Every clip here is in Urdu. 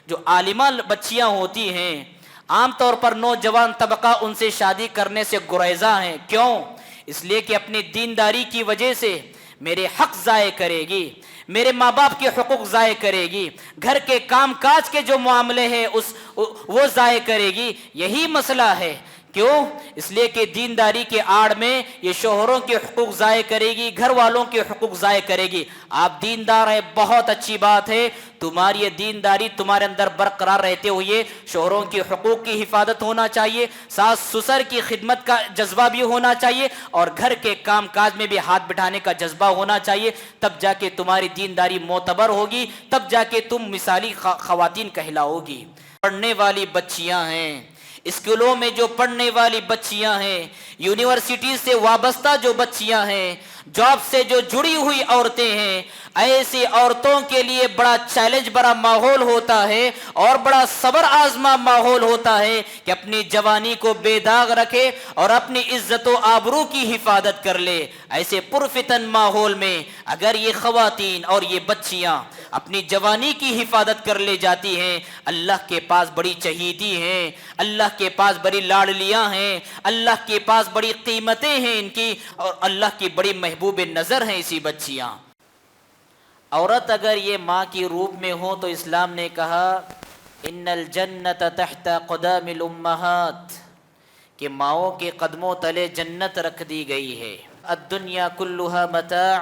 جو عالمہ بچیاں ہوتی ہیں عام طور پر نوجوان طبقہ ان سے شادی کرنے سے گریزاں ہیں. کیوں؟ اس لیے کہ اپنی دینداری کی وجہ سے میرے حق ضائع کرے گی، میرے ماں باپ کے حقوق ضائع کرے گی، گھر کے کام کاج کے جو معاملے ہیں وہ ضائع کرے گی. یہی مسئلہ ہے. کیوں؟ اس لیے کہ دینداری کے آڑ میں یہ شوہروں کے حقوق ضائع کرے گی، گھر والوں کے حقوق ضائع کرے گی. آپ دیندار ہیں، بہت اچھی بات ہے. تمہاری یہ دینداری تمہارے اندر برقرار رہتے ہوئے شوہروں کے حقوق کی حفاظت ہونا چاہیے، ساس سسر کی خدمت کا جذبہ بھی ہونا چاہیے، اور گھر کے کام کاج میں بھی ہاتھ بٹھانے کا جذبہ ہونا چاہیے. تب جا کے تمہاری دینداری معتبر ہوگی، تب جا کے تم مثالی خواتین کہلاؤ گی. پڑھنے والی بچیاں ہیں، اسکولوں میں جو پڑھنے والی بچیاں ہیں، یونیورسٹی سے وابستہ جو بچیاں ہیں، جاب سے جو جڑی ہوئی عورتیں ہیں، ایسی عورتوں کے لیے بڑا چیلنج بڑا ماحول ہوتا ہے اور بڑا صبر آزما ماحول ہوتا ہے کہ اپنی جوانی کو بے داغ رکھے اور اپنی عزت و آبرو کی حفاظت کر لے. ایسے پرفتن ماحول میں اگر یہ خواتین اور یہ بچیاں اپنی جوانی کی حفاظت کر لے جاتی ہیں، اللہ کے پاس بڑی چہیتی ہیں، اللہ کے پاس بڑی لاڈلیاں ہیں، اللہ کے پاس بڑی قیمتیں ہیں ان کی، اور اللہ کی بڑی محبوب نظر ہیں اسی بچیاں. عورت اگر یہ ماں کی روپ میں ہو تو اسلام نے کہا ان الجنت تحت قدام الامہات، کہ ماؤں کے قدموں تلے جنت رکھ دی گئی ہے. الدنیا کلها متاع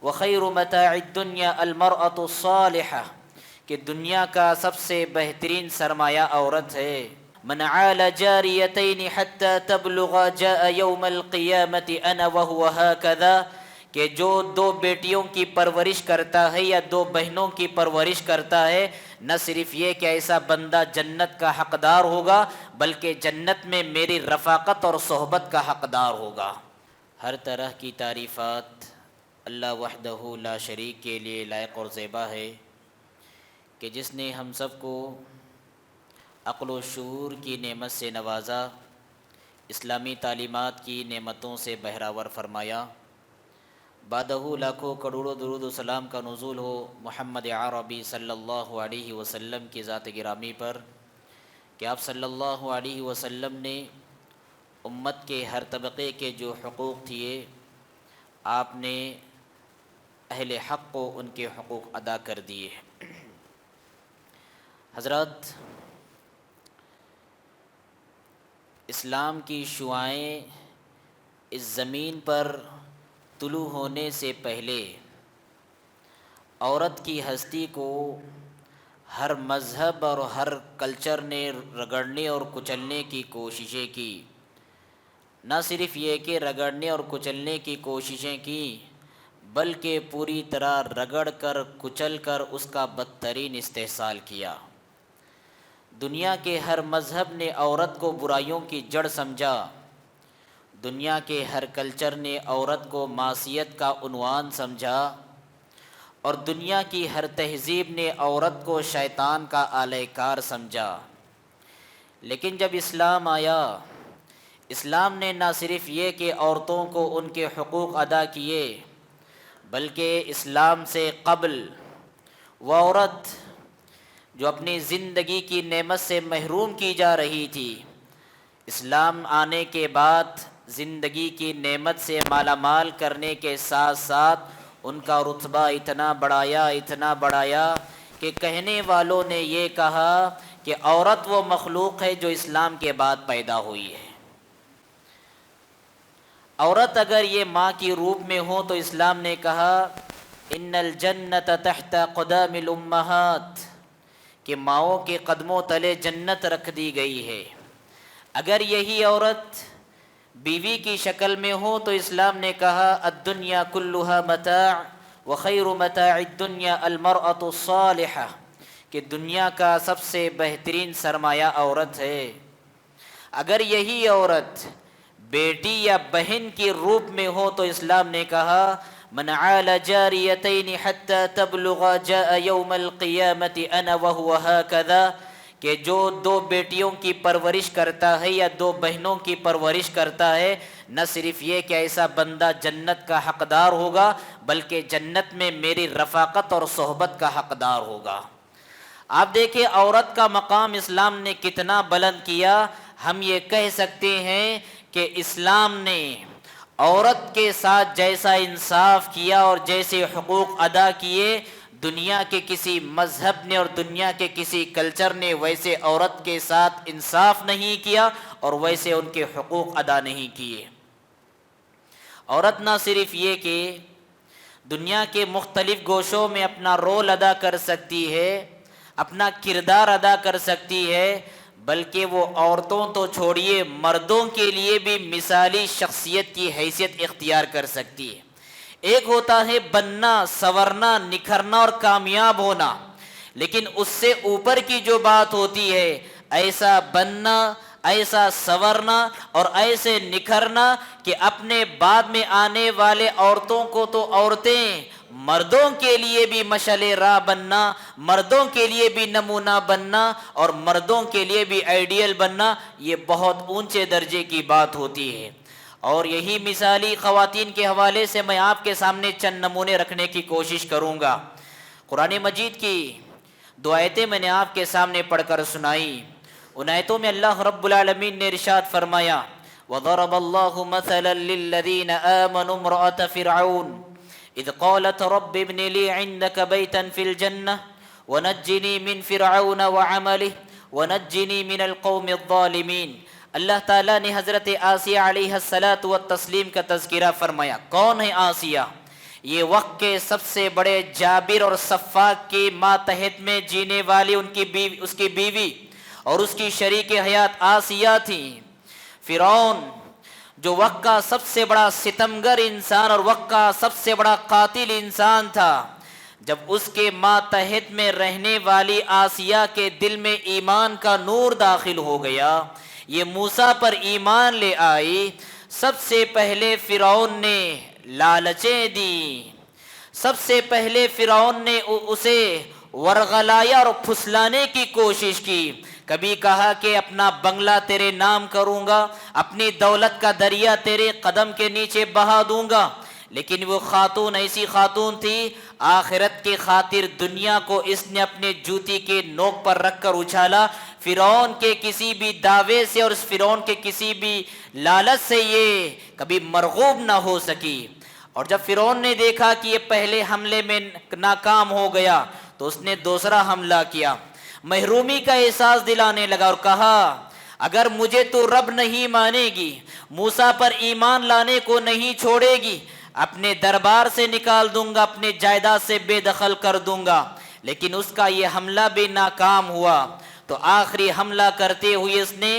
وخیر متاع الدنیا المرأة الصالحہ، کہ دنیا کا سب سے بہترین سرمایہ عورت ہے. من عال جاریتین حتی تبلغ جاء یوم القیامت انا وهو هكذا، کہ جو دو بیٹیوں کی پرورش کرتا ہے یا دو بہنوں کی پرورش کرتا ہے، نہ صرف یہ کہ ایسا بندہ جنت کا حقدار ہوگا بلکہ جنت میں میری رفاقت اور صحبت کا حقدار ہوگا. ہر طرح کی تعریفات اللہ وحدہ لا شریک کے لیے لائق اور زیبا ہے کہ جس نے ہم سب کو عقل و شعور کی نعمت سے نوازا، اسلامی تعلیمات کی نعمتوں سے بہراور فرمایا. بعدہ لاکھوں کروڑوں درود و سلام کا نزول ہو محمد عربی صلی اللہ علیہ وسلم کی ذات گرامی پر کہ آپ صلی اللہ علیہ وسلم نے امت کے ہر طبقے کے جو حقوق تھے آپ نے اہل حق کو ان کے حقوق ادا کر دیے. حضرات، اسلام کی شعائیں اس زمین پر طلوع ہونے سے پہلے عورت کی ہستی کو ہر مذہب اور ہر کلچر نے رگڑنے اور کچلنے کی کوششیں کی. نہ صرف یہ کہ رگڑنے اور کچلنے کی کوششیں کی بلکہ پوری طرح رگڑ کر کچل کر اس کا بدترین استحصال کیا. دنیا کے ہر مذہب نے عورت کو برائیوں کی جڑ سمجھا، دنیا کے ہر کلچر نے عورت کو معصیت کا عنوان سمجھا، اور دنیا کی ہر تہذیب نے عورت کو شیطان کا آلہ کار سمجھا. لیکن جب اسلام آیا، اسلام نے نہ صرف یہ کہ عورتوں کو ان کے حقوق ادا کیے بلکہ اسلام سے قبل وہ عورت جو اپنی زندگی کی نعمت سے محروم کی جا رہی تھی، اسلام آنے کے بعد زندگی کی نعمت سے مالا مال کرنے کے ساتھ ساتھ ان کا رتبہ اتنا بڑھایا کہ کہنے والوں نے یہ کہا کہ عورت وہ مخلوق ہے جو اسلام کے بعد پیدا ہوئی ہے. عورت اگر یہ ماں کی روپ میں ہو تو اسلام نے کہا ان الجنت تحت قدام الامہات، کہ ماؤں کے قدموں تلے جنت رکھ دی گئی ہے. اگر یہی عورت بیوی کی شکل میں ہو تو اسلام نے کہا الدنیا کلها متاع وخیر متاع الدنیا المرأة الصالحہ، کہ دنیا کا سب سے بہترین سرمایہ عورت ہے. اگر یہی عورت بیٹی یا بہن کی روپ میں ہو تو اسلام نے کہا من عال جاریتین حتی تبلغ جاء یوم القیامت انا وهو هكذا، کہ جو دو بیٹیوں کی پرورش کرتا ہے یا دو بہنوں کی پرورش کرتا ہے، نہ صرف یہ کہ ایسا بندہ جنت کا حقدار ہوگا بلکہ جنت میں میری رفاقت اور صحبت کا حقدار ہوگا. آپ دیکھیں عورت کا مقام اسلام نے کتنا بلند کیا. ہم یہ کہہ سکتے ہیں کہ اسلام نے عورت کے ساتھ جیسا انصاف کیا اور جیسے حقوق ادا کیے، دنیا کے کسی مذہب نے اور دنیا کے کسی کلچر نے ویسے عورت کے ساتھ انصاف نہیں کیا اور ویسے ان کے حقوق ادا نہیں کیے. عورت نہ صرف یہ کہ دنیا کے مختلف گوشوں میں اپنا رول ادا کر سکتی ہے، اپنا کردار ادا کر سکتی ہے، بلکہ وہ عورتوں تو چھوڑیے مردوں کے لیے بھی مثالی شخصیت کی حیثیت اختیار کر سکتی ہے. ایک ہوتا ہے بننا، سنورنا، نکھرنا اور کامیاب ہونا، لیکن اس سے اوپر کی جو بات ہوتی ہے، ایسا بننا، ایسا سنورنا اور ایسے نکھرنا کہ اپنے بعد میں آنے والے عورتوں کو تو عورتیں مردوں کے لیے بھی مشعل راہ بننا، مردوں کے لیے بھی نمونہ بننا اور مردوں کے لیے بھی آئیڈیل بننا، یہ بہت اونچے درجے کی بات ہوتی ہے. اور یہی مثالی خواتین کے حوالے سے میں آپ کے سامنے چند نمونے رکھنے کی کوشش کروں گا. قرآن مجید کی 2 آیتیں میں نے آپ کے سامنے پڑھ کر سنائی. ان آیتوں میں اللہ رب العالمین نے ارشاد فرمایا وَضَرَبَ اللَّهُ مَثَلًا لِلَّذِينَ آمَنُوا امْرَأَتَ فِرْعَوْنَ إِذْ قَالَتْ رَبِّ ابْنِ لِي عِندَكَ بَيْتًا فِي الْجَنَّةِ وَنَجِّنِي مِنْ فِرْعَوْنَ وَعَمَلِهِ وَنَجِّنِي مِنَ الْقَوْمِ الظَّالِمِينَ. اللہ تعالیٰ نے حضرت آسیہ علیہ الصلاۃ والتسلیم کا تذکرہ فرمایا. کون ہے آسیہ؟ یہ وقت کے سب سے بڑے جابر اور صفاق کی ماتحت میں جینے والی اس کی بیوی اور اس کی شریک حیات آسیہ تھیں. فرعون جو وقت کا سب سے بڑا ستمگر انسان اور وقت کا سب سے بڑا قاتل انسان تھا، جب اس کے ماتحت میں رہنے والی آسیہ کے دل میں ایمان کا نور داخل ہو گیا، یہ موسیٰ پر ایمان لے آئی، سب سے پہلے فرعون نے لالچیں دی، سب سے پہلے فرعون نے اسے ورغلایا اور پھسلانے کی کوشش کی. کبھی کہا کہ اپنا بنگلہ تیرے نام کروں گا، اپنی دولت کا دریا تیرے قدم کے نیچے بہا دوں گا، لیکن وہ خاتون ایسی خاتون تھی، آخرت کی خاطر دنیا کو اس نے اپنے جوتی کے نوک پر رکھ کر اچھالا. فرعون کے کسی بھی دعوے سے اور اس فرعون کے کسی بھی لالچ سے یہ کبھی مرغوب نہ ہو سکی. اور جب فرعون نے دیکھا کہ یہ پہلے حملے میں ناکام ہو گیا تو اس نے دوسرا حملہ کیا، محرومی کا احساس دلانے لگا اور کہا اگر مجھے تو رب نہیں مانے گی، موسیٰ پر ایمان لانے کو نہیں چھوڑے گی، اپنے دربار سے نکال دوں گا، اپنے جائیداد سے بے دخل کر دوں گا. لیکن اس کا یہ حملہ بھی ناکام ہوا تو آخری حملہ کرتے ہوئے اس نے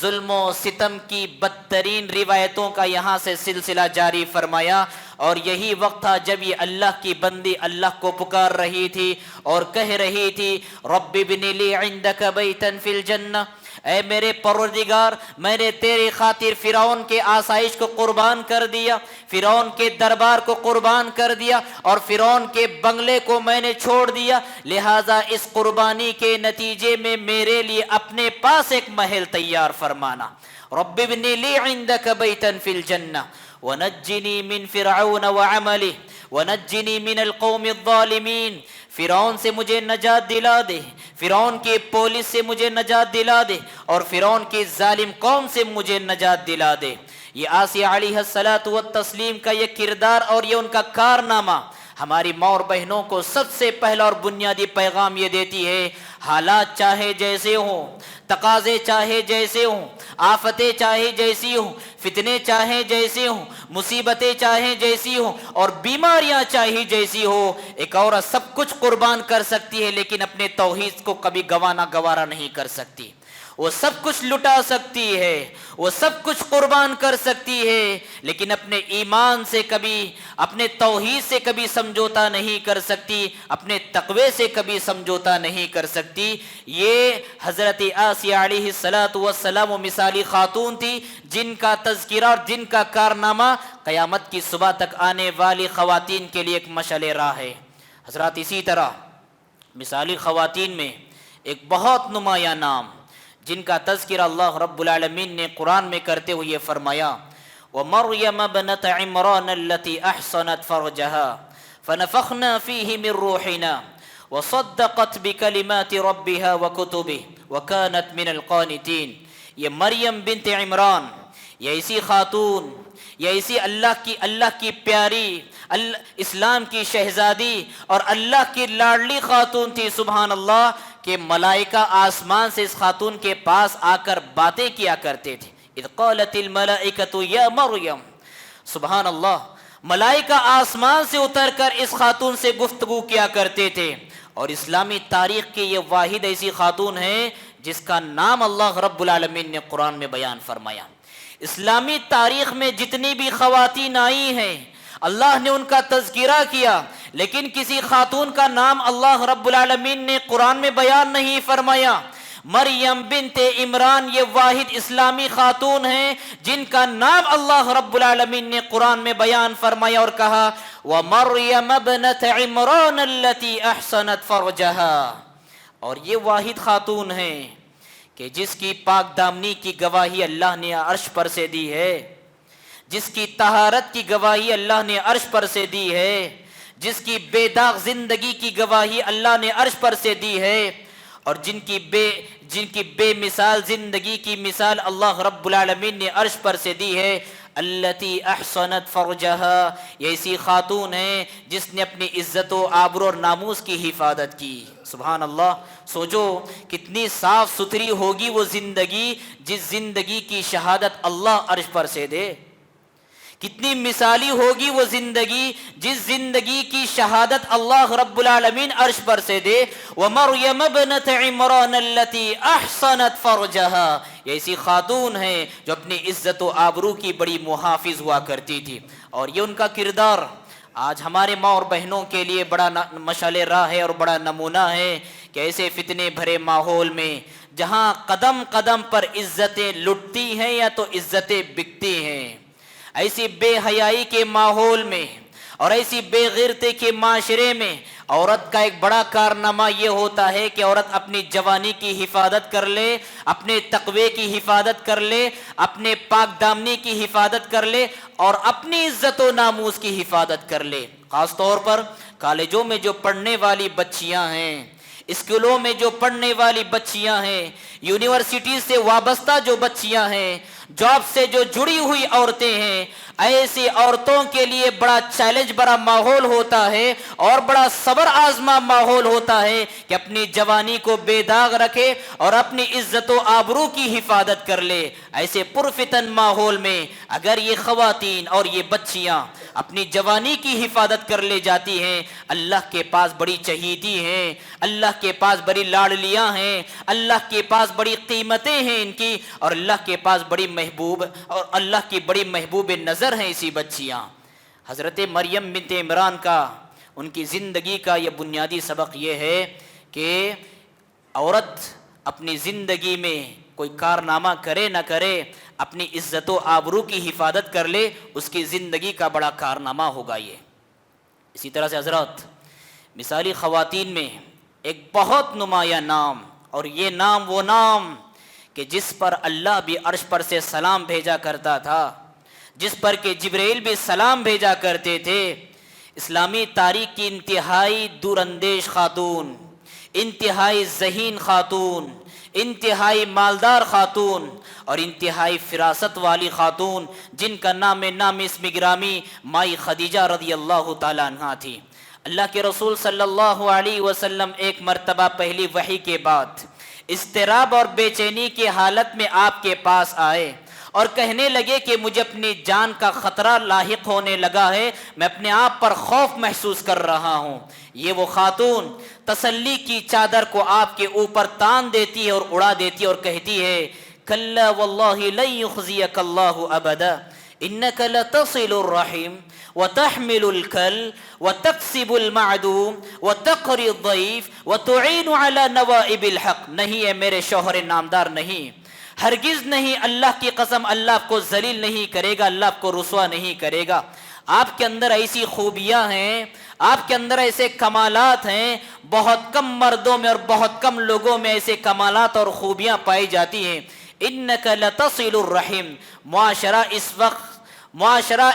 ظلم و ستم کی بدترین روایتوں کا یہاں سے سلسلہ جاری فرمایا. اور یہی وقت تھا جب یہ اللہ کی بندی اللہ کو پکار رہی تھی اور کہہ رہی تھی رب ابن لی عندک بیتا فی الجنہ، اے میرے پروردگار میں نے تیری خاطر فرعون کے آسائش کو قربان کر دیا، فرعون کے دربار کو قربان کر دیا اور فرعون کے بنگلے کو میں نے چھوڑ دیا، لہٰذا اس قربانی کے نتیجے میں میرے لیے اپنے پاس ایک محل تیار فرمانا. رب ابن لی عندک بیتا فی الجنہ ونجنی من فرعون وعملہ ونجنی من القوم الظالمین. فرعون سے مجھے نجات دلا دے، فرعون کی پولیس سے مجھے نجات دلا دے اور فرعون کی ظالم قوم سے مجھے نجات دلا دے. یہ آسیہ علیہ الصلاۃ والتسلیم کا یہ کردار اور یہ ان کا کارنامہ ہماری ماں اور بہنوں کو سب سے پہلا اور بنیادی پیغام یہ دیتی ہے، حالات چاہے جیسے ہوں، تقاضے چاہے جیسے ہوں، آفتیں چاہے جیسی ہوں، فتنے چاہے جیسے ہوں، مصیبتیں چاہے جیسی ہوں اور بیماریاں چاہے جیسی ہو، ایک عورت سب کچھ قربان کر سکتی ہے لیکن اپنے توحید کو کبھی گوارا نہیں کر سکتی. وہ سب کچھ لٹا سکتی ہے، وہ سب کچھ قربان کر سکتی ہے لیکن اپنے ایمان سے کبھی، اپنے توحید سے کبھی سمجھوتا نہیں کر سکتی، اپنے تقوی سے کبھی سمجھوتا نہیں کر سکتی. یہ حضرت آسیہ علیہ السلام و مثالی خاتون تھی جن کا تذکرہ اور جن کا کارنامہ قیامت کی صبح تک آنے والی خواتین کے لیے ایک مشعل راہ ہے. حضرات اسی طرح مثالی خواتین میں ایک بہت نمایاں نام جن کا تذکرہ اللہ رب العالمین نے قرآن میں کرتے ہوئے یہ فرمایا وَمَرْيَمَ ابْنَتَ عِمْرَانَ الَّتِي أَحْصَنَتْ فَرْجَهَا فَنَفَخْنَا فِيهِ مِنْ رُوحِنَا وصدقت بکلمات ربها وکتبہ وکانت من القانتین. یہ مریم بنت عمران، یہ ایسی خاتون، یہ ایسی اللہ کی پیاری، اسلام کی شہزادی اور اللہ کی لاڈلی خاتون تھی، سبحان اللہ، کہ ملائکہ آسمان سے اس خاتون کے پاس آ کر باتیں کیا کرتے تھے. اذ قالت الملائکۃ یا مریم، سبحان اللہ، ملائکہ آسمان سے اتر کر اس خاتون سے گفتگو کیا کرتے تھے. اور اسلامی تاریخ کی یہ واحد ایسی خاتون ہے جس کا نام اللہ رب العالمین نے قرآن میں بیان فرمایا. اسلامی تاریخ میں جتنی بھی خواتین آئی ہیں اللہ نے ان کا تذکرہ کیا، لیکن کسی خاتون کا نام اللہ رب العالمین نے قرآن میں بیان نہیں فرمایا. مریم بنت عمران یہ واحد اسلامی خاتون ہیں جن کا نام اللہ رب العالمین نے قرآن میں بیان فرمایا اور کہا وَمَرْيَمَ ابْنَتَ عِمْرَانَ الَّتِي أَحْصَنَتْ فَرْجَهَا. اور یہ واحد خاتون ہیں کہ جس کی پاک دامنی کی گواہی اللہ نے عرش پر سے دی ہے، جس کی طہارت کی گواہی اللہ نے عرش پر سے دی ہے، جس کی بے داغ زندگی کی گواہی اللہ نے عرش پر سے دی ہے، اور جن کی بے مثال زندگی کی مثال اللہ رب العالمین نے عرش پر سے دی ہے. التی احصنت فرجہا، یہ ایسی خاتون ہے جس نے اپنی عزت و آبرو اور ناموس کی حفاظت کی. سبحان اللہ، سوچو کتنی صاف ستھری ہوگی وہ زندگی جس زندگی کی شہادت اللہ عرش پر سے دے. کتنی مثالی ہوگی وہ زندگی جس زندگی کی شہادت اللہ رب العالمین عرش پر سے دے. وَمَرْيَمَ ابْنَتَ عِمْرَانَ الَّتِي أَحْصَنَتْ فَرْجَهَا، یہ ایسی خاتون ہے جو اپنی عزت و آبرو کی بڑی محافظ ہوا کرتی تھی. اور یہ ان کا کردار آج ہمارے ماں اور بہنوں کے لیے بڑا مشعل راہ ہے اور بڑا نمونہ ہے کہ ایسے فتنے بھرے ماحول میں جہاں قدم قدم پر عزتیں لٹتی ہیں یا تو عزتیں بکتی ہیں، ایسی بے حیائی کے ماحول میں اور ایسی بے غیرتی کے معاشرے میں عورت کا ایک بڑا کارنامہ یہ ہوتا ہے کہ عورت اپنی جوانی کی حفاظت کر لے، اپنے تقوی کی حفاظت کر لے، اپنے پاک دامنی کی حفاظت کر لے اور اپنی عزت و ناموس کی حفاظت کر لے. خاص طور پر کالجوں میں جو پڑھنے والی بچیاں ہیں، اسکولوں میں جو پڑھنے والی بچیاں ہیں، یونیورسٹی سے وابستہ جو بچیاں ہیں، جاب سے جو جڑی ہوئی عورتیں ہیں، ایسی عورتوں کے لیے بڑا چیلنج بڑا ماحول ہوتا ہے اور بڑا صبر آزما ماحول ہوتا ہے کہ اپنی جوانی کو بے داغ رکھے اور اپنی عزت و آبرو کی حفاظت کر لے. ایسے پرفتن ماحول میں اگر یہ خواتین اور یہ بچیاں اپنی جوانی کی حفاظت کر لے جاتی ہیں، اللہ کے پاس بڑی چہیتی ہیں، اللہ کے پاس بڑی لاڈلیاں ہیں، اللہ کے پاس بڑی قیمتیں ہیں ان کی، اور اللہ کے پاس بڑی محبوب اور اللہ کی بڑی محبوب نظر ہیں اسی بچیاں. حضرت مریم بنت عمران کا، ان کی زندگی کا یہ بنیادی سبق یہ ہے کہ عورت اپنی زندگی میں کوئی کارنامہ کرے نہ کرے، اپنی عزت و آبرو کی حفاظت کر لے، اس کی زندگی کا بڑا کارنامہ ہوگا یہ. اسی طرح سے حضرات مثالی خواتین میں ایک بہت نمایاں نام، اور یہ نام وہ نام کہ جس پر اللہ بھی عرش پر سے سلام بھیجا کرتا تھا، جس پر کہ جبرائیل بھی سلام بھیجا کرتے تھے. اسلامی تاریخ کی انتہائی دور اندیش خاتون، انتہائی ذہین خاتون، انتہائی مالدار خاتون اور انتہائی فراست والی خاتون، جن کا نام اسم گرامی مائی خدیجہ رضی اللہ تعالیٰ عنہا تھی. اللہ کے رسول صلی اللہ علیہ وسلم ایک مرتبہ پہلی وحی کے بعد اضطراب اور بے چینی کی حالت میں آپ کے پاس آئے اور کہنے لگے کہ مجھے اپنی جان کا خطرہ لاحق ہونے لگا ہے، میں اپنے آپ پر خوف محسوس کر رہا ہوں. یہ وہ خاتون تسلی کی چادر کو آپ کے اوپر تان دیتی ہے اور اڑا دیتی ہے اور کہتی ہے کلا واللہ لن یخزیک اللہ ابدا انک لتصل الرحم وتحمل الکل وتکسب المعدوم وتقری الضیف وتعین علی نوائب الحق. نہیں ہے میرے شوہر نامدار، نہیں، ہرگز نہیں، اللہ کی قسم اللہ آپ کو ذلیل نہیں کرے گا، اللہ آپ کو رسوا نہیں کرے گا. آپ کے اندر ایسی خوبیاں ہیں، آپ کے اندر ایسے کمالات ہیں، بہت کم مردوں میں اور بہت کم لوگوں میں ایسے کمالات اور خوبیاں پائی جاتی ہیں. انک لتصل الرحم. معاشرہ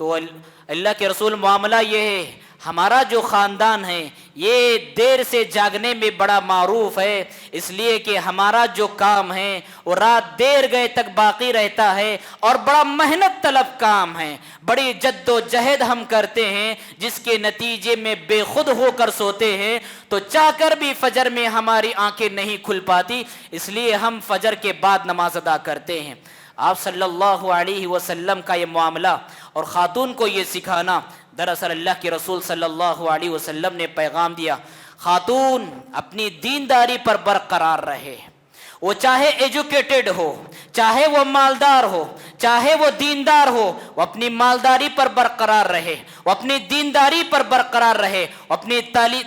تو اللہ کے رسول معاملہ یہ ہے، ہمارا جو خاندان ہے یہ دیر سے جاگنے میں بڑا معروف ہے، اس لیے کہ ہمارا جو کام ہے وہ رات دیر گئے تک باقی رہتا ہے اور بڑا محنت طلب کام ہے، بڑی جد و جہد ہم کرتے ہیں جس کے نتیجے میں بے خود ہو کر سوتے ہیں، تو چاہ کر بھی فجر میں ہماری آنکھیں نہیں کھل پاتی، اس لیے ہم فجر کے بعد نماز ادا کرتے ہیں۔ آپ صلی اللہ علیہ وسلم کا یہ معاملہ اور خاتون کو یہ سکھانا، دراصل اللہ کے رسول صلی اللہ علیہ وسلم نے پیغام دیا، خاتون اپنی دینداری پر برقرار رہے، وہ چاہے ایجوکیٹڈ ہو، چاہے وہ مالدار ہو، چاہے وہ دیندار ہو، وہ اپنی مالداری پر برقرار رہے، وہ اپنی دینداری پر برقرار رہے، وہ اپنی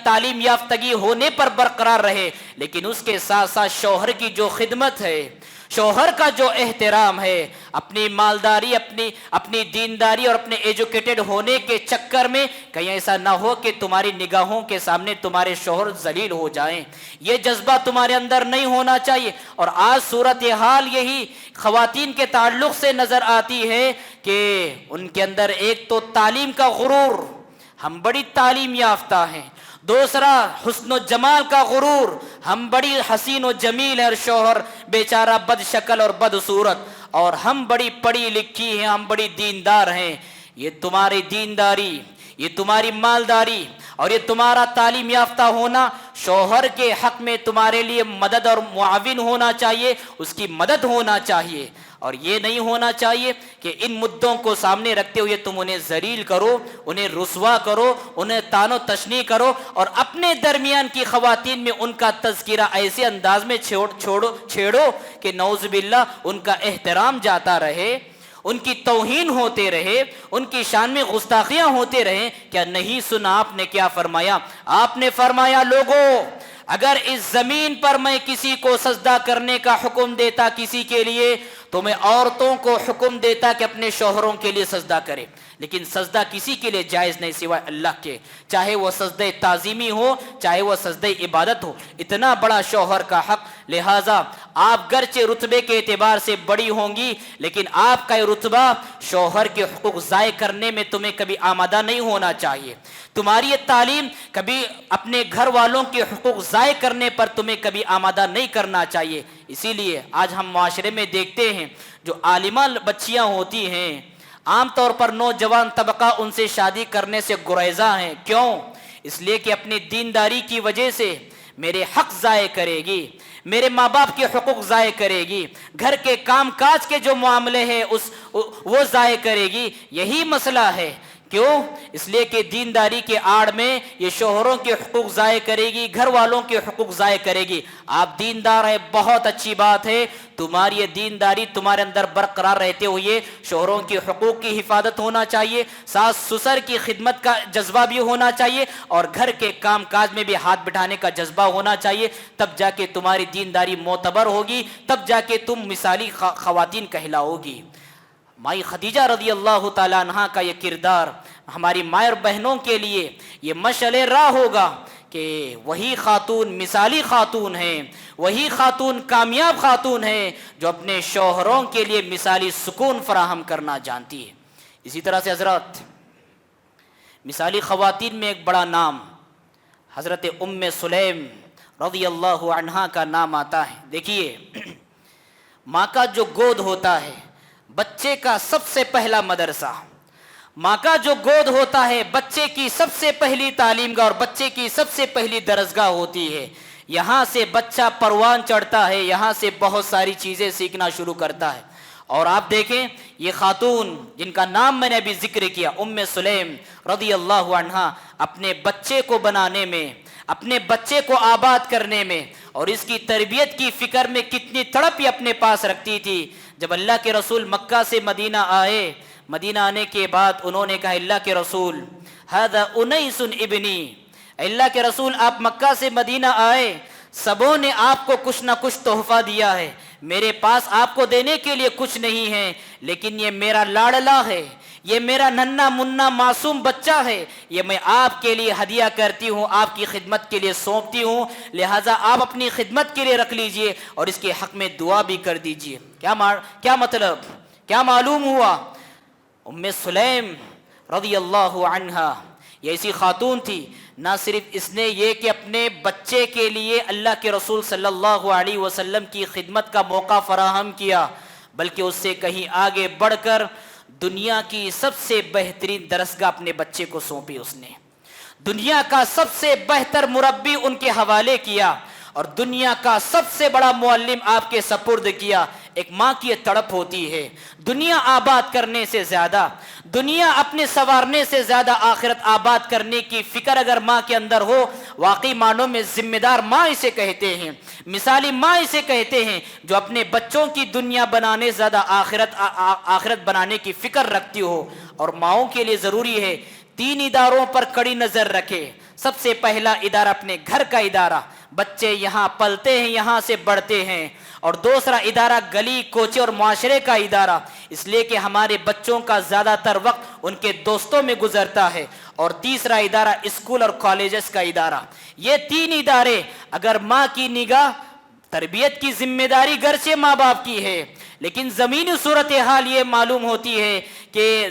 تعلیم یافتگی ہونے پر برقرار رہے، لیکن اس کے ساتھ ساتھ شوہر کی جو خدمت ہے، شوہر کا جو احترام ہے، اپنی مالداری، اپنی دینداری اور اپنے ایجوکیٹڈ ہونے کے چکر میں کہیں ایسا نہ ہو کہ تمہاری نگاہوں کے سامنے تمہارے شوہر ذلیل ہو جائیں، یہ جذبہ تمہارے اندر نہیں ہونا چاہیے۔ اور آج صورتحال یہی خواتین کے تعلق سے نظر آتی ہے کہ ان کے اندر ایک تو تعلیم کا غرور، ہم بڑی تعلیم یافتہ ہیں، دوسرا حسن و جمال کا غرور، ہم بڑی حسین و جمیل ہیں اور شوہر بیچارہ بد شکل اور بد صورت، اور ہم بڑی پڑھی لکھی ہیں، ہم بڑی دیندار ہیں۔ یہ تمہاری دینداری، یہ تمہاری مالداری اور یہ تمہارا تعلیم یافتہ ہونا شوہر کے حق میں تمہارے لیے مدد اور معاون ہونا چاہیے، اس کی مدد ہونا چاہیے، اور یہ نہیں ہونا چاہیے کہ ان مدوں کو سامنے رکھتے ہوئے تم انہیں ذلیل کرو، انہیں رسوا کرو، انہیں طعن و تشنیع کرو، اور اپنے درمیان کی خواتین میں ان کا تذکرہ ایسے انداز میں چھیڑو کہ نعوذ باللہ ان کا احترام جاتا رہے، ان کی توہین ہوتے رہے، ان کی شان میں گستاخیاں ہوتے رہیں۔ کیا نہیں سنا آپ نے کیا فرمایا؟ آپ نے فرمایا، لوگوں اگر اس زمین پر میں کسی کو سجدہ کرنے کا حکم دیتا کسی کے لیے، تو میں عورتوں کو حکم دیتا کہ اپنے شوہروں کے لیے سجدہ کرے، لیکن سجدہ کسی کے لیے جائز نہیں سوائے اللہ کے، چاہے وہ سجدہ تعظیمی ہو، چاہے وہ سجدہ عبادت ہو، اتنا بڑا شوہر کا حق۔ لہٰذا آپ گرچہ رتبے کے اعتبار سے بڑی ہوں گی، لیکن آپ کا یہ رتبہ شوہر کے حقوق ضائع کرنے میں تمہیں کبھی آمادہ نہیں ہونا چاہیے، تمہاری یہ تعلیم کبھی اپنے گھر والوں کے حقوق ضائع کرنے پر تمہیں کبھی آمادہ نہیں کرنا چاہیے۔ اسی لیے آج ہم معاشرے میں دیکھتے ہیں جو عالمہ بچیاں ہوتی ہیں، عام طور پر نوجوان طبقہ ان سے شادی کرنے سے گریزاں ہیں۔ کیوں؟ اس لیے کہ اپنی دینداری کی وجہ سے میرے حق ضائع کرے گی، میرے ماں باپ کے حقوق ضائع کرے گی، گھر کے کام کاج کے جو معاملے ہیں وہ ضائع کرے گی۔ یہی مسئلہ ہے۔ کیوں؟ اس لیے کہ دینداری کے آڑ میں یہ شوہروں کے حقوق ضائع کرے گی، گھر والوں کے حقوق ضائع کرے گی۔ آپ دیندار ہیں، بہت اچھی بات ہے، تمہاری یہ دینداری تمہارے اندر برقرار رہتے ہوئے شوہروں کے حقوق کی حفاظت ہونا چاہیے، ساس سسر کی خدمت کا جذبہ بھی ہونا چاہیے، اور گھر کے کام کاج میں بھی ہاتھ بٹھانے کا جذبہ ہونا چاہیے، تب جا کے تمہاری دینداری معتبر ہوگی، تب جا کے تم مثالی خواتین کہلاؤ گی۔ مائی خدیجہ رضی اللہ تعالیٰ عنہ کا یہ کردار ہماری مائیں اور بہنوں کے لیے یہ مشعل راہ ہوگا کہ وہی خاتون مثالی خاتون ہیں، وہی خاتون کامیاب خاتون ہیں جو اپنے شوہروں کے لیے مثالی سکون فراہم کرنا جانتی ہے۔ اسی طرح سے حضرات، مثالی خواتین میں ایک بڑا نام حضرت ام سلیم رضی اللہ عنہا کا نام آتا ہے۔ دیکھیے، ماں کا جو گود ہوتا ہے بچے کا سب سے پہلا مدرسہ، ماں کا جو گود ہوتا ہے بچے کی سب سے پہلی تعلیم گاہ اور بچے کی سب سے پہلی درسگاہ ہوتی ہے۔ یہاں سے بچہ پروان چڑھتا ہے، یہاں سے بہت ساری چیزیں سیکھنا شروع کرتا ہے۔ اور آپ دیکھیں، یہ خاتون جن کا نام میں نے ابھی ذکر کیا، ام سلیم رضی اللہ عنہا، اپنے بچے کو بنانے میں، اپنے بچے کو آباد کرنے میں اور اس کی تربیت کی فکر میں کتنی تڑپ یہ اپنے پاس رکھتی تھی۔ جب اللہ کے رسول مکہ سے مدینہ آئے، مدینہ آنے کے بعد انہوں نے کہا، اللہ کے رسول ھذا انیس ابنی، اللہ کے رسول آپ مکہ سے مدینہ آئے، سبوں نے آپ کو کچھ نہ کچھ تحفہ دیا ہے، میرے پاس آپ کو دینے کے لیے کچھ نہیں ہے، لیکن یہ میرا لاڈلا ہے، یہ میرا ننھا منا معصوم بچہ ہے، یہ میں آپ کے لیے ہدیہ کرتی ہوں، آپ کی خدمت کے لیے سونپتی ہوں، لہٰذا آپ اپنی خدمت کے لیے رکھ لیجئے اور اس کے حق میں دعا بھی کر دیجئے۔ کیا مطلب؟ کیا معلوم ہوا؟ ام سلیم رضی اللہ عنہا، یہ ایسی خاتون تھی، نہ صرف اس نے یہ کہ اپنے بچے کے لیے اللہ کے رسول صلی اللہ علیہ وسلم کی خدمت کا موقع فراہم کیا، بلکہ اس سے کہیں آگے بڑھ کر دنیا کی سب سے بہترین درسگاہ اپنے بچے کو سونپی، اس نے دنیا کا سب سے بہتر مربی ان کے حوالے کیا اور دنیا کا سب سے بڑا معلم آپ کے سپرد کیا۔ ایک ماں کی یہ تڑپ ہوتی ہے، دنیا آباد کرنے سے زیادہ، دنیا اپنے سنوارنے سے زیادہ آخرت آباد کرنے کی فکر اگر ماں کے اندر ہو، واقعی معنوں میں ذمہ دار ماں اسے کہتے ہیں، مثالی ماں اسے کہتے ہیں، جو اپنے بچوں کی دنیا بنانے زیادہ آخرت بنانے کی فکر رکھتی ہو۔ اور ماؤں کے لیے ضروری ہے 3 اداروں پر کڑی نظر رکھے۔ سب سے پہلا ادارہ اپنے گھر کا ادارہ، بچے یہاں پلتے ہیں، یہاں سے بڑھتے ہیں، اور دوسرا ادارہ گلی کوچے اور معاشرے کا ادارہ، اس لیے کہ ہمارے بچوں کا زیادہ تر وقت ان کے دوستوں میں گزرتا ہے، اور تیسرا ادارہ اسکول اور کالجز کا ادارہ۔ یہ 3 ادارے اگر ماں کی نگاہ، تربیت کی ذمہ داری گرچہ ماں باپ کی ہے، لیکن زمینی صورتحال یہ معلوم ہوتی ہے کہ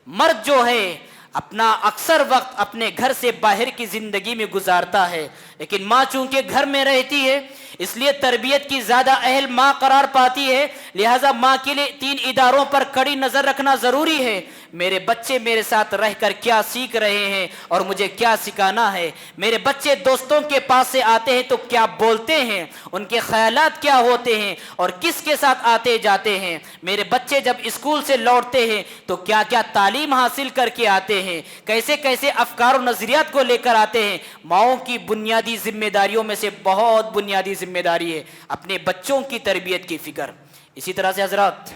مرد جو ہے اپنا اکثر وقت اپنے گھر سے باہر کی زندگی میں گزارتا ہے، لیکن ماں چونکہ گھر میں رہتی ہے اس لیے تربیت کی زیادہ اہل ماں قرار پاتی ہے، لہٰذا ماں کے لیے 3 اداروں پر کڑی نظر رکھنا ضروری ہے۔ میرے بچے میرے ساتھ رہ کر کیا سیکھ رہے ہیں اور مجھے کیا سکھانا ہے، میرے بچے دوستوں کے پاس سے آتے ہیں تو کیا بولتے ہیں، ان کے خیالات کیا ہوتے ہیں اور کس کے ساتھ آتے جاتے ہیں، میرے بچے جب اسکول سے لوٹتے ہیں تو کیا کیا تعلیم حاصل کر کے آتے ہیں، کیسے کیسے افکار و نظریات کو لے کر آتے ہیں۔ ماؤں کی بنیادی ذمہ داریوں میں سے بہت بنیادی ذمہ داری ہے اپنے بچوں کی تربیت کی فکر۔ اسی طرح سے حضرات،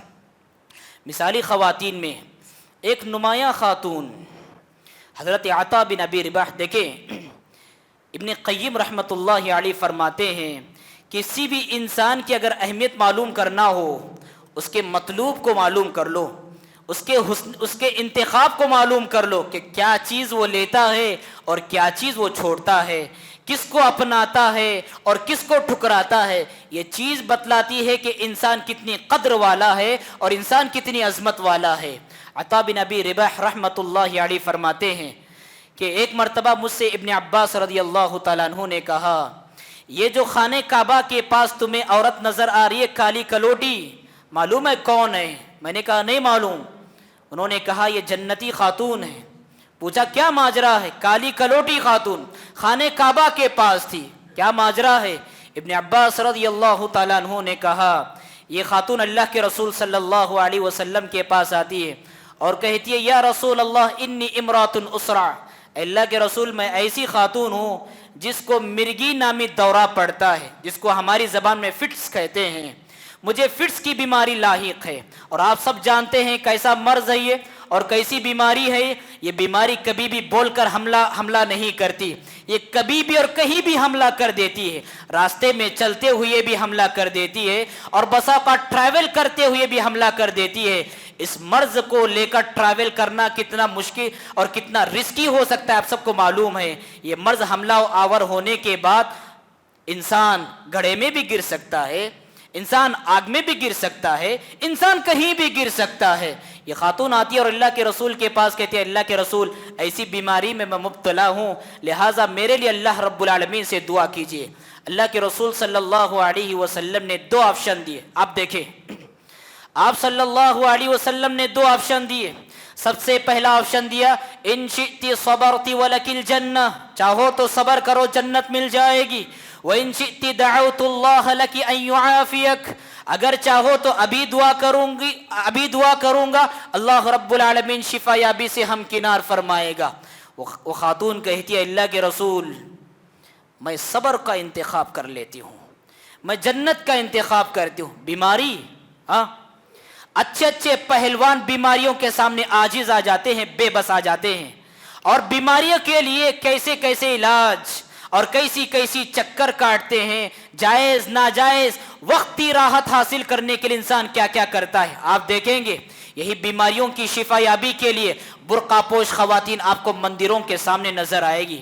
مثالی خواتین میں ایک نمایاں خاتون حضرت عطا بن ابی رباح، دیکھیں ابن قیم رحمۃ اللہ علیہ فرماتے ہیں کسی بھی انسان کی اگر اہمیت معلوم کرنا ہو، اس کے مطلوب کو معلوم کر لو، اس کے انتخاب کو معلوم کر لو کہ کیا چیز وہ لیتا ہے اور کیا چیز وہ چھوڑتا ہے، کس کو اپناتا ہے اور کس کو ٹھکراتا ہے۔ یہ چیز بتلاتی ہے کہ انسان کتنی قدر والا ہے اور انسان کتنی عظمت والا ہے۔ عطا بن ابی رباح رحمۃ اللہ علیہ فرماتے ہیں کہ ایک مرتبہ مجھ سے ابن عباس رضی اللہ تعالیٰ عنہ نے کہا، یہ جو خانہ کعبہ کے پاس تمہیں عورت نظر آ رہی ہے کالی کلوٹی، معلوم ہے کون ہے؟ میں نے کہا نہیں معلوم۔ انہوں نے کہا یہ جنتی خاتون ہے۔ پوچھا کیا ماجرا ہے؟ کالی کلوٹی خاتون خانہ کعبہ کے پاس تھی، کیا ماجرا ہے؟ ابن عباس رضی اللہ تعالیٰ عنہ نے کہا یہ خاتون اللہ کے رسول صلی اللہ علیہ وسلم کے پاس آتی ہے اور کہتی ہے یا رسول اللہ انی امرات اسرع، اللہ کے رسول میں ایسی خاتون ہوں جس کو مرگی نامی دورہ پڑتا ہے، جس کو ہماری زبان میں فٹس کہتے ہیں، مجھے فٹس کی بیماری لاحق ہے، اور آپ سب جانتے ہیں کیسا مرض ہے یہ اور کیسی بیماری ہے یہ بیماری کبھی بھی بول کر حملہ نہیں کرتی، یہ کبھی بھی اور کہیں بھی حملہ کر دیتی ہے، راستے میں چلتے ہوئے بھی حملہ کر دیتی ہے اور بسا اوقات ٹریول کرتے ہوئے بھی حملہ کر دیتی ہے۔ اس مرض کو لے کر ٹریول کرنا کتنا مشکل اور کتنا رسکی ہو سکتا ہے آپ سب کو معلوم ہے۔ یہ مرض حملہ آور ہونے کے بعد انسان گڑھے میں بھی گر سکتا ہے، انسان آگ میں بھی گر سکتا ہے، انسان کہیں بھی گر سکتا ہے۔ یہ خاتون آتی ہے اور اللہ کے رسول کے پاس کہتی ہے اللہ کے رسول ایسی بیماری میں میں مبتلا ہوں، لہٰذا میرے لیے اللہ رب العالمین سے دعا کیجیے۔ اللہ کے رسول صلی اللہ علیہ وسلم نے 2 آپشن دیے، آپ دیکھیں آپ صلی اللہ علیہ وسلم نے 2 آپشن دیے۔ سب سے پہلا آپشن دیا ان شئت صبرت ولک الجنہ، چاہو تو صبر کرو جنت مل جائے گی، وَإِن شِئْتِ دَعَوْتُ اللَّهَ لَكِ أَن يُعَافِيَكَ، اگر چاہو تو ابھی دعا کروں گا اللہ رب العالمین شفا یابی سے ہمکنار فرمائے گا۔ وہ خاتون کہتی ہے اللہ کے رسول میں صبر کا انتخاب کر لیتی ہوں، میں جنت کا انتخاب کرتی ہوں۔ بیماری، ہاں اچھے پہلوان بیماریوں کے سامنے عاجز آ جاتے ہیں، بے بس آ جاتے ہیں، اور بیماریوں کے لیے کیسے علاج اور کیسی چکر کاٹتے ہیں، جائز ناجائز وقتی راحت حاصل کرنے کے لیے انسان کیا کیا کرتا ہے۔ آپ دیکھیں گے یہی بیماریوں کی شفا یابی کے لیے برقع پوش خواتین آپ کو مندروں کے سامنے نظر آئے گی،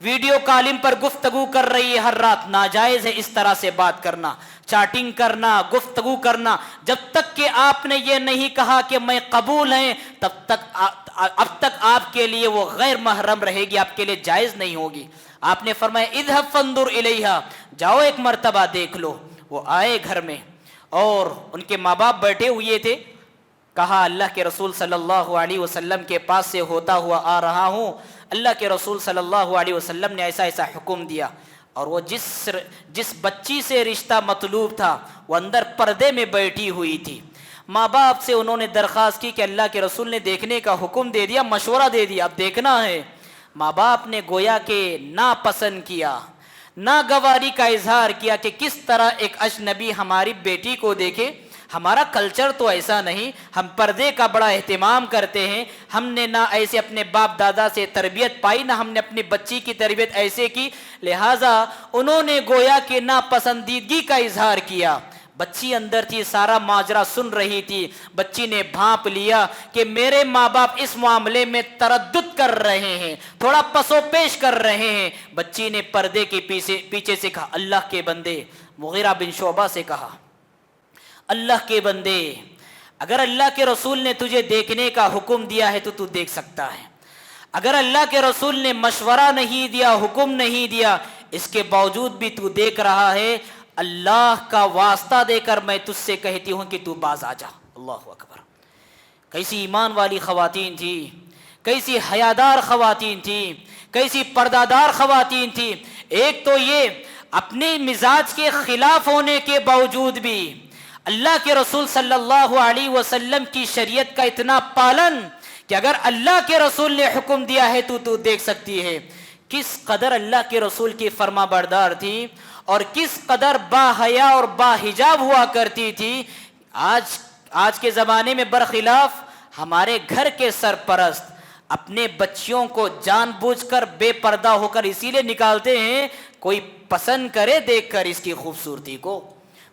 ویڈیو کالنگ پر گفتگو کر رہی ہے ہر رات، ناجائز ہے اس طرح سے بات کرنا، چیٹنگ کرنا، گفتگو کرنا۔ جب تک کہ آپ نے یہ نہیں کہا کہ میں قبول ہیں، اب تک آپ کے لیے وہ غیر محرم رہے گی، آپ کے لیے جائز نہیں ہوگی۔ آپ نے فرمایا اذهب فانظر الیہا، جاؤ ایک مرتبہ دیکھ لو۔ وہ آئے گھر میں اور ان کے ماں باپ بیٹھے ہوئے تھے۔ کہا اللہ کے رسول صلی اللہ علیہ وسلم کے پاس سے ہوتا ہوا آ رہا ہوں، اللہ کے رسول صلی اللہ علیہ وسلم نے ایسا ایسا حکم دیا، اور وہ جس بچی سے رشتہ مطلوب تھا وہ اندر پردے میں بیٹھی ہوئی تھی۔ ماں باپ سے انہوں نے درخواست کی کہ اللہ کے رسول نے دیکھنے کا حکم دے دیا، مشورہ دے دیا، اب دیکھنا ہے۔ ماں باپ نے گویا کہ ناپسند کیا، ناگواری کا اظہار کیا کہ کس طرح ایک اجنبی ہماری بیٹی کو دیکھے۔ ہمارا کلچر تو ایسا نہیں، ہم پردے کا بڑا اہتمام کرتے ہیں، ہم نے نہ ایسے اپنے باپ دادا سے تربیت پائی، نہ ہم نے اپنی بچی کی تربیت ایسے کی، لہٰذا انہوں نے گویا کہ ناپسندیدگی کا اظہار کیا۔ بچی اندر تھی، سارا ماجرا سن رہی تھی، بچی نے بھانپ لیا کہ میرے ماں باپ اس معاملے میں تردد کر رہے ہیں، تھوڑا پسو پیش کر رہے ہیں۔ بچی نے پردے کے پیچھے سے کہا اللہ کے بندے، مغیرہ بن شعبہ سے کہا اللہ کے بندے، اگر اللہ کے رسول نے تجھے دیکھنے کا حکم دیا ہے تو تو دیکھ سکتا ہے، اگر اللہ کے رسول نے مشورہ نہیں دیا، حکم نہیں دیا، اس کے باوجود بھی تو دیکھ رہا ہے، اللہ کا واسطہ دے کر میں تجھ سے کہتی ہوں کہ تو باز آ جا۔ اللہ اکبر! کیسی ایمان والی خواتین تھی، کیسی حیادار خواتین تھی، کیسی پردادار خواتین تھی۔ ایک تو یہ اپنے مزاج کے خلاف ہونے کے باوجود بھی اللہ کے رسول صلی اللہ علیہ وسلم کی شریعت کا اتنا پالن کہ اگر اللہ کے رسول نے حکم دیا ہے تو دیکھ سکتی ہے۔ کس قدر اللہ کے رسول کی فرما بردار تھی اور کس قدر با حیا اور با حجاب ہوا کرتی تھی۔ آج کے زمانے میں برخلاف ہمارے گھر کے سرپرست اپنے بچیوں کو جان بوجھ کر بے پردہ ہو کر اسی لیے نکالتے ہیں، کوئی پسند کرے دیکھ کر اس کی خوبصورتی کو،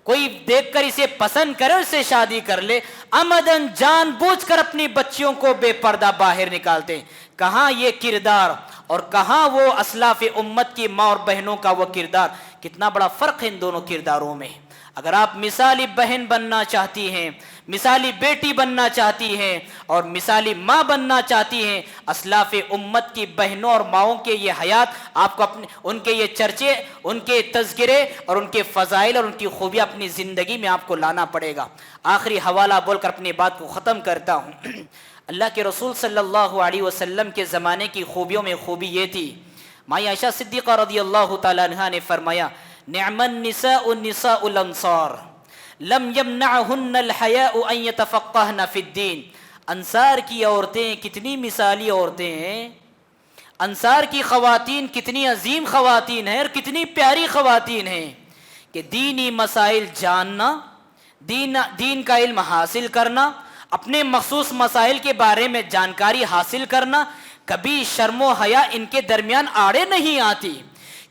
کوئی دیکھ کر اسے پسند کرے اس سے شادی کر لے، عمدن جان بوجھ کر اپنی بچیوں کو بے پردہ باہر نکالتے ہیں۔ کہاں یہ کردار اور کہاں وہ اسلاف امت کی ماں اور بہنوں کا وہ کردار؟ کتنا بڑا فرق ہے ان دونوں کرداروں میں۔ اگر آپ مثالی بہن بننا چاہتی ہیں، مثالی بیٹی بننا چاہتی ہیں اور مثالی ماں بننا چاہتی ہیں، اسلاف امت کی بہنوں اور ماؤں کے یہ حیات آپ کو ان کے یہ چرچے، ان کے تذکرے اور ان کے فضائل اور ان کی خوبیاں اپنی زندگی میں آپ کو لانا پڑے گا۔ آخری حوالہ بول کر اپنی بات کو ختم کرتا ہوں۔ اللہ کے رسول صلی اللہ علیہ وسلم کے زمانے کی خوبیوں میں خوبی یہ تھی، ماں عائشہ صدیقہ رضی اللہ تعالی عنہا نے فرمایا نعم النساء نساء الانصار لم یمنعہن الحیاء ان یتفقہن فی الدین۔ انصار کی عورتیں کتنی مثالی عورتیں ہیں، انصار کی خواتین کتنی عظیم خواتین ہیں اور کتنی پیاری خواتین ہیں کہ دینی مسائل جاننا، دین کا علم حاصل کرنا، اپنے مخصوص مسائل کے بارے میں جانکاری حاصل کرنا، کبھی شرم و حیا ان کے درمیان آڑے نہیں آتی۔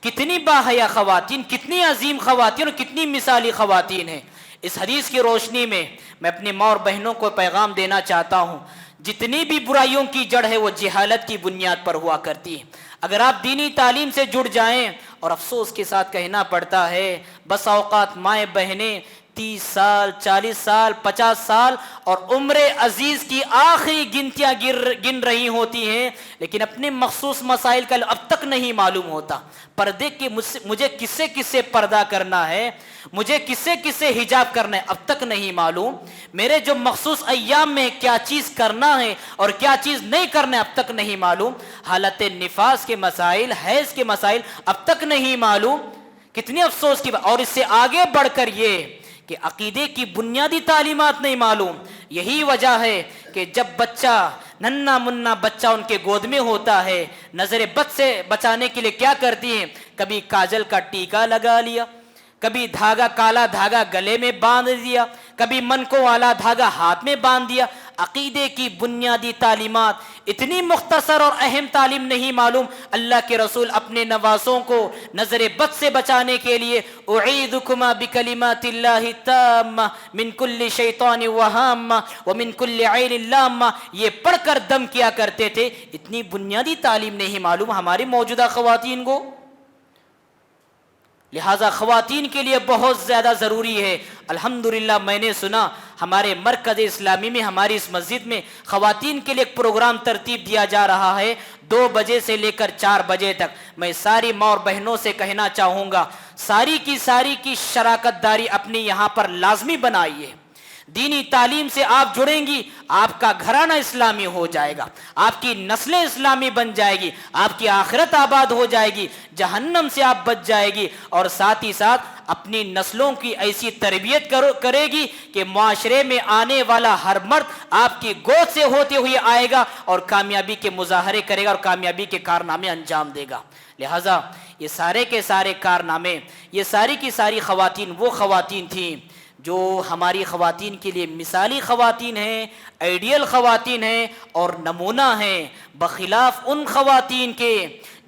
کتنی باحیا خواتین، کتنی عظیم خواتین اور کتنی مثالی خواتین ہیں۔ اس حدیث کی روشنی میں میں اپنی ماں اور بہنوں کو پیغام دینا چاہتا ہوں، جتنی بھی برائیوں کی جڑ ہے وہ جہالت کی بنیاد پر ہوا کرتی ہے۔ اگر آپ دینی تعلیم سے جڑ جائیں، اور افسوس کے ساتھ کہنا پڑتا ہے بس اوقات مائیں بہنیں 30 سال 40 سال 50 سال اور عمر عزیز کی آخری گنتیاں گن رہی ہوتی ہیں، لیکن اپنے مخصوص مسائل کا اب تک نہیں معلوم ہوتا۔ پردے کی مجھے کس سے پردہ کرنا ہے، مجھے کس سے حجاب کرنا ہے، اب تک نہیں معلوم۔ میرے جو مخصوص ایام میں کیا چیز کرنا ہے اور کیا چیز نہیں کرنا ہے اب تک نہیں معلوم۔ حالت نفاس کے مسائل، حیض کے مسائل اب تک نہیں معلوم۔ کتنی افسوس کی بات۔ اور اس سے آگے بڑھ کر یہ کہ عقیدے کی بنیادی تعلیمات نہیں معلوم۔ یہی وجہ ہے کہ جب بچہ ننھا منا بچہ ان کے گود میں ہوتا ہے، نظر بد سے بچانے کے لیے کیا کرتی ہیں؟ کبھی کاجل کا ٹیکا لگا لیا، کبھی کالا دھاگا گلے میں باندھ دیا، کبھی منکوں والا دھاگا ہاتھ میں باندھ دیا۔ عقیدے کی بنیادی تعلیمات اتنی مختصر اور اہم تعلیم نہیں معلوم؟ اللہ کے رسول اپنے نوازوں کو نظر بد سے بچانے کے لیے اعیذکما بکلمات اللہ التامہ من کل شیطان وہامہ ومن کل عین لامہ، یہ پڑھ کر دم کیا کرتے تھے۔ اتنی بنیادی تعلیم نہیں معلوم ہماری موجودہ خواتین کو؟ لہٰذا خواتین کے لیے بہت زیادہ ضروری ہے۔ الحمدللہ میں نے سنا ہمارے مرکز اسلامی میں، ہماری اس مسجد میں خواتین کے لیے ایک پروگرام ترتیب دیا جا رہا ہے 2 بجے سے لے کر 4 بجے تک۔ میں ساری ماں اور بہنوں سے کہنا چاہوں گا ساری کی شراکت داری اپنی یہاں پر لازمی بنائیے۔ دینی تعلیم سے آپ جڑیں گی، آپ کا گھرانہ اسلامی ہو جائے گا، آپ کی نسلیں اسلامی بن جائے گی، آپ کی آخرت آباد ہو جائے گی، جہنم سے آپ بچ جائے گی، اور ساتھ ہی ساتھ اپنی نسلوں کی ایسی تربیت کرے گی کہ معاشرے میں آنے والا ہر مرد آپ کی گود سے ہوتے ہوئے آئے گا اور کامیابی کے مظاہرے کرے گا اور کامیابی کے کارنامے انجام دے گا۔ لہٰذا یہ سارے کے سارے کارنامے، یہ ساری کی ساری خواتین وہ خواتین تھیں جو ہماری خواتین کے لیے مثالی خواتین ہیں، آئیڈیل خواتین ہیں اور نمونہ ہیں، بخلاف ان خواتین کے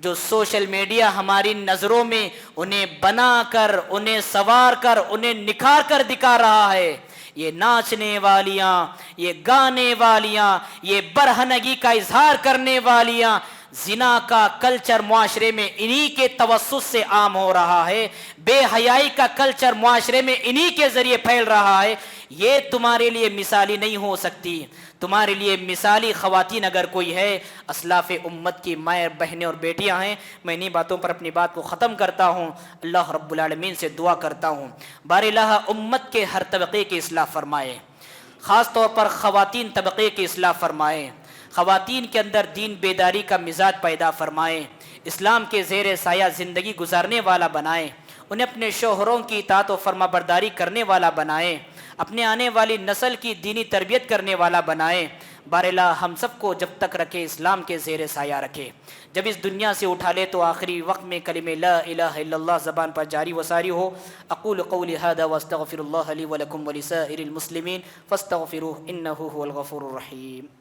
جو سوشل میڈیا ہماری نظروں میں انہیں بنا کر، انہیں سوار کر، انہیں نکھار کر دکھا رہا ہے۔ یہ ناچنے والیاں، یہ گانے والیاں، یہ برہنگی کا اظہار کرنے والیاں، زنا کا کلچر معاشرے میں انہی کے توسط سے عام ہو رہا ہے، بے حیائی کا کلچر معاشرے میں انہی کے ذریعے پھیل رہا ہے۔ یہ تمہارے لیے مثالی نہیں ہو سکتی۔ تمہارے لیے مثالی خواتین اگر کوئی ہے، اسلاف امت کی مائیں، بہنیں اور بیٹیاں ہیں۔ میں انہی باتوں پر اپنی بات کو ختم کرتا ہوں۔ اللہ رب العالمین سے دعا کرتا ہوں بار الہ امت کے ہر طبقے کی اصلاح فرمائے، خاص طور پر خواتین طبقے کی اصلاح فرمائے، خواتین کے اندر دین بیداری کا مزاج پیدا فرمائیں، اسلام کے زیر سایہ زندگی گزارنے والا بنائیں، انہیں اپنے شوہروں کی اطاعت و فرما برداری کرنے والا بنائیں، اپنے آنے والی نسل کی دینی تربیت کرنے والا بنائیں۔ بار الہ ہم سب کو جب تک رکھے اسلام کے زیر سایہ رکھے، جب اس دنیا سے اٹھا لے تو آخری وقت میں کلمہ لا الہ الا اللہ زبان پر جاری و ساری ہو۔ اقول قولی ھذا واستغفر اللہ لی ولکم ولسائر المسلمین فاستغفروہ انہ ھو الغفور الرحیم۔